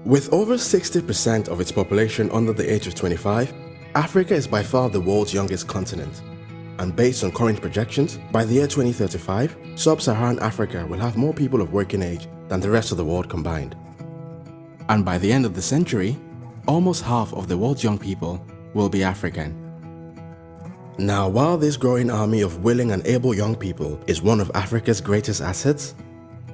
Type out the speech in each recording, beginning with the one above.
With over 60% of its population under the age of 25, Africa is by far the world's youngest continent. And based on current projections, by the year 2035, sub-Saharan Africa will have more people of working age than the rest of the world combined. And by the end of the century, almost half of the world's young people will be African. Now, while this growing army of willing and able young people is one of Africa's greatest assets,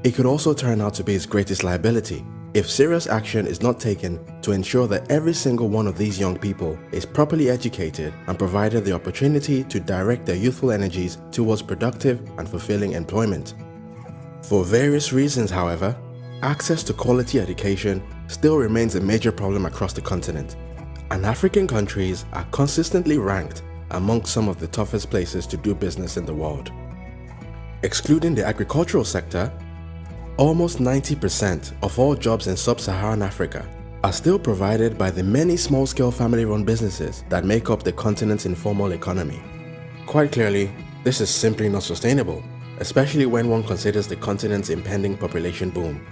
it could also turn out to be its greatest liability if serious action is not taken to ensure that every single one of these young people is properly educated and provided the opportunity to direct their youthful energies towards productive and fulfilling employment. For various reasons, however, access to quality education still remains a major problem across the continent, and African countries are consistently ranked among some of the toughest places to do business in the world. Excluding the agricultural sector, almost 90% of all jobs in sub-Saharan Africa are still provided by the many small-scale family-run businesses that make up the continent's informal economy. Quite clearly, this is simply not sustainable, especially when one considers the continent's impending population boom.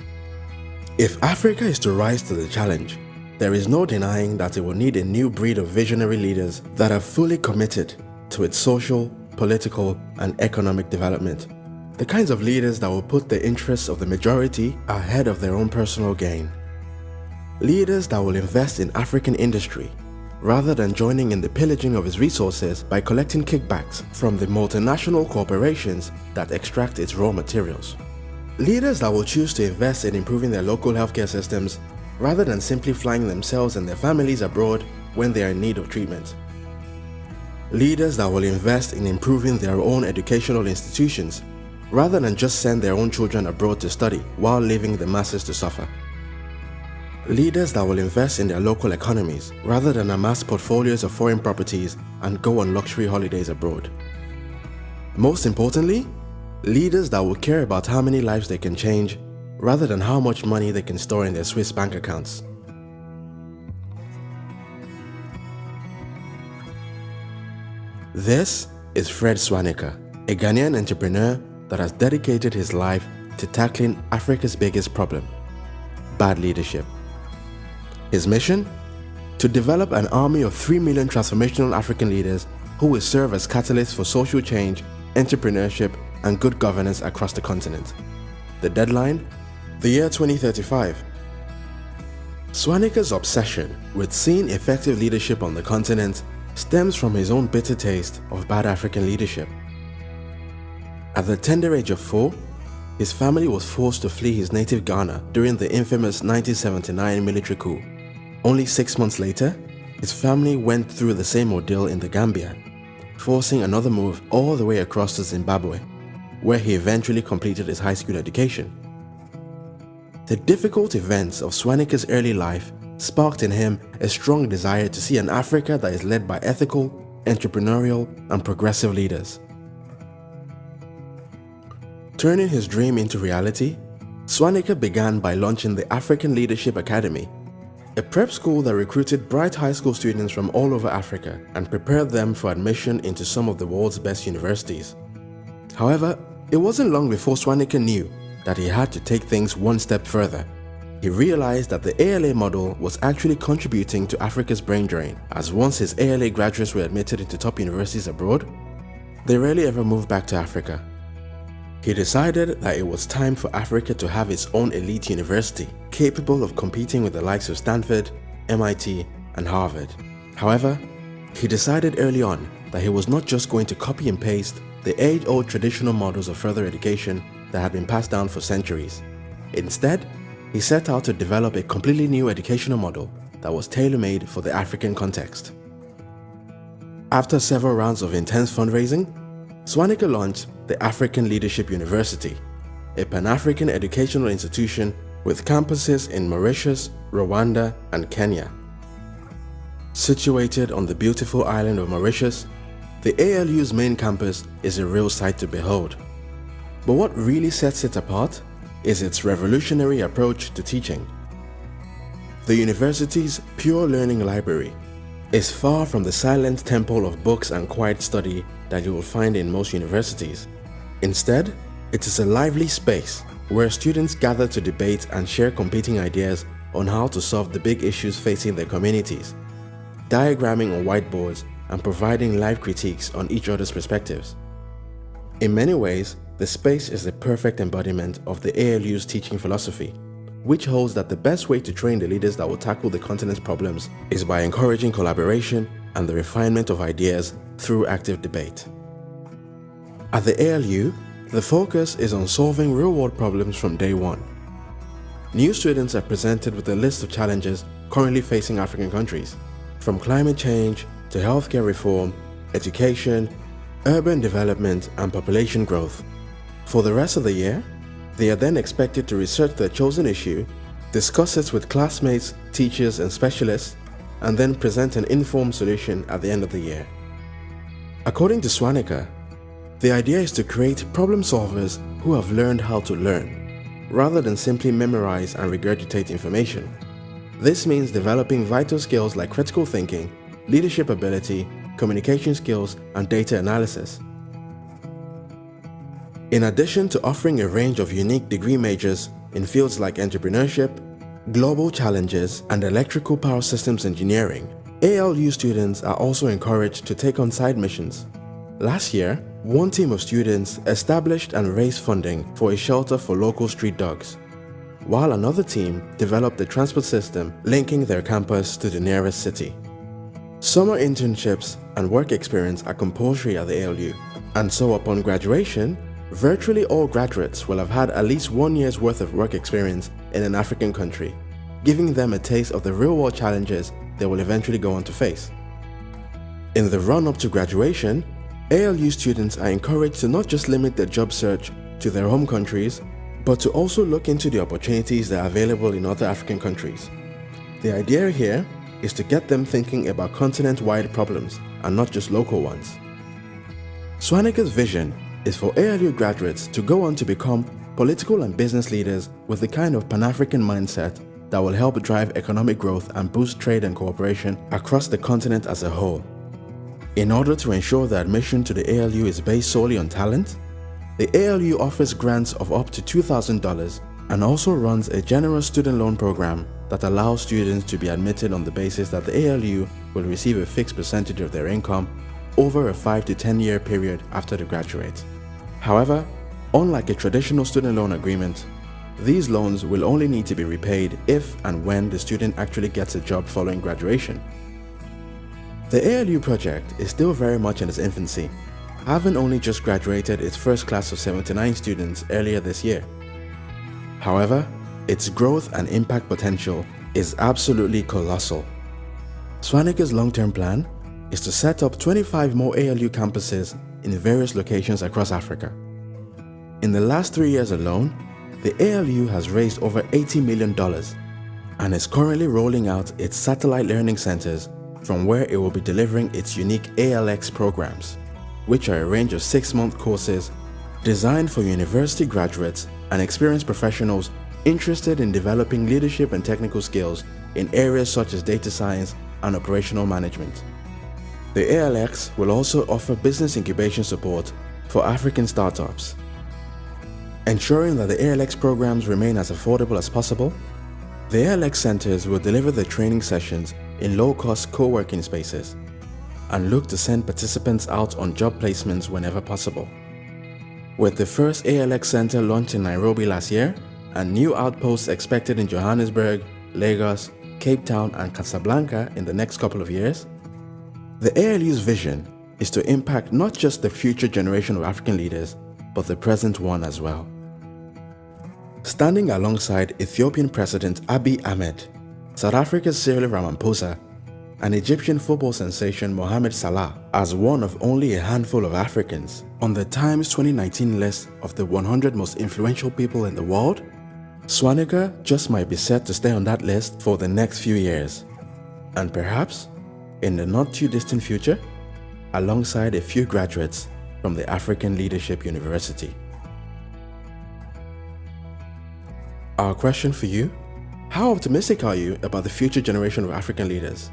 If Africa is to rise to the challenge, there is no denying that it will need a new breed of visionary leaders that are fully committed to its social, political, and economic development. The kinds of leaders that will put the interests of the majority ahead of their own personal gain. Leaders that will invest in African industry, rather than joining in the pillaging of its resources by collecting kickbacks from the multinational corporations that extract its raw materials. Leaders that will choose to invest in improving their local healthcare systems, rather than simply flying themselves and their families abroad when they are in need of treatment. Leaders that will invest in improving their own educational institutions, rather than just send their own children abroad to study while leaving the masses to suffer. Leaders that will invest in their local economies, rather than amass portfolios of foreign properties and go on luxury holidays abroad. Most importantly, leaders that will care about how many lives they can change, rather than how much money they can store in their Swiss bank accounts. This is Fred Swaniker, a Ghanaian entrepreneur that has dedicated his life to tackling Africa's biggest problem: bad leadership. His mission? To develop an army of 3 million transformational African leaders who will serve as catalysts for social change, entrepreneurship, and good governance across the continent. The deadline? The year 2035. Swaniker's obsession with seeing effective leadership on the continent stems from his own bitter taste of bad African leadership. At the tender age of 4, his family was forced to flee his native Ghana during the infamous 1979 military coup. Only 6 months later, his family went through the same ordeal in the Gambia, forcing another move all the way across to Zimbabwe, where he eventually completed his high school education. The difficult events of Swaniker's early life sparked in him a strong desire to see an Africa that is led by ethical, entrepreneurial, and progressive leaders. Turning his dream into reality, Swaniker began by launching the African Leadership Academy, a prep school that recruited bright high school students from all over Africa and prepared them for admission into some of the world's best universities. However, it wasn't long before Swaniker knew that he had to take things one step further. He realized that the ALA model was actually contributing to Africa's brain drain, as once his ALA graduates were admitted into top universities abroad, they rarely ever moved back to Africa. He decided that it was time for Africa to have its own elite university, capable of competing with the likes of Stanford, MIT, and Harvard. However, he decided early on that he was not just going to copy and paste the age-old traditional models of further education that had been passed down for centuries. Instead, he set out to develop a completely new educational model that was tailor-made for the African context. After several rounds of intense fundraising, Swaniker launched the African Leadership University, a Pan-African educational institution with campuses in Mauritius, Rwanda, and Kenya. Situated on the beautiful island of Mauritius, the ALU's main campus is a real sight to behold. But what really sets it apart is its revolutionary approach to teaching. The university's pure learning library is far from the silent temple of books and quiet study that you will find in most universities. Instead, it is a lively space where students gather to debate and share competing ideas on how to solve the big issues facing their communities, diagramming on whiteboards and providing live critiques on each other's perspectives. In many ways, the space is the perfect embodiment of the ALU's teaching philosophy, which holds that the best way to train the leaders that will tackle the continent's problems is by encouraging collaboration and the refinement of ideas through active debate. At the ALU, the focus is on solving real-world problems from day one. New students are presented with a list of challenges currently facing African countries, from climate change to healthcare reform, education, urban development, and population growth. For the rest of the year, they are then expected to research their chosen issue, discuss it with classmates, teachers, and specialists, and then present an informed solution at the end of the year. According to Swaniker, the idea is to create problem solvers who have learned how to learn, rather than simply memorize and regurgitate information. This means developing vital skills like critical thinking, leadership ability, communication skills, and data analysis. In addition to offering a range of unique degree majors in fields like entrepreneurship, global challenges, and electrical power systems engineering, ALU students are also encouraged to take on side missions. Last year, one team of students established and raised funding for a shelter for local street dogs, while another team developed a transport system linking their campus to the nearest city. Summer internships and work experience are compulsory at the ALU, and so upon graduation, virtually all graduates will have had at least 1 year's worth of work experience in an African country, giving them a taste of the real-world challenges they will eventually go on to face. In the run-up to graduation, ALU students are encouraged to not just limit their job search to their home countries, but to also look into the opportunities that are available in other African countries. The idea here is to get them thinking about continent-wide problems and not just local ones. Swaniker's vision is for ALU graduates to go on to become political and business leaders with the kind of Pan-African mindset that will help drive economic growth and boost trade and cooperation across the continent as a whole. In order to ensure that admission to the ALU is based solely on talent, the ALU offers grants of up to $2,000 and also runs a generous student loan program that allows students to be admitted on the basis that the ALU will receive a fixed percentage of their income over a 5 to 10 year period after they graduate. However, unlike a traditional student loan agreement, these loans will only need to be repaid if and when the student actually gets a job following graduation. The ALU project is still very much in its infancy, having only just graduated its first class of 79 students earlier this year. However, its growth and impact potential is absolutely colossal. Swaniker's long-term plan is to set up 25 more ALU campuses in various locations across Africa. In the last 3 years alone, the ALU has raised over $80 million and is currently rolling out its satellite learning centers from where it will be delivering its unique ALX programs, which are a range of 6-month courses designed for university graduates and experienced professionals interested in developing leadership and technical skills in areas such as data science and operational management. The ALX will also offer business incubation support for African startups. Ensuring that the ALX programs remain as affordable as possible, the ALX centers will deliver the training sessions in low-cost co-working spaces and look to send participants out on job placements whenever possible. With the first ALX center launched in Nairobi last year and new outposts expected in Johannesburg, Lagos, Cape Town, and Casablanca in the next couple of years, the ALU's vision is to impact not just the future generation of African leaders, but the present one as well. Standing alongside Ethiopian President Abiy Ahmed, South Africa's Cyril Ramaphosa, and Egyptian football sensation Mohamed Salah as one of only a handful of Africans on the Times 2019 list of the 100 most influential people in the world, Swaniker just might be set to stay on that list for the next few years, and perhaps, in the not too distant future, alongside a few graduates from the African Leadership University. Our question for you: how optimistic are you about the future generation of African leaders?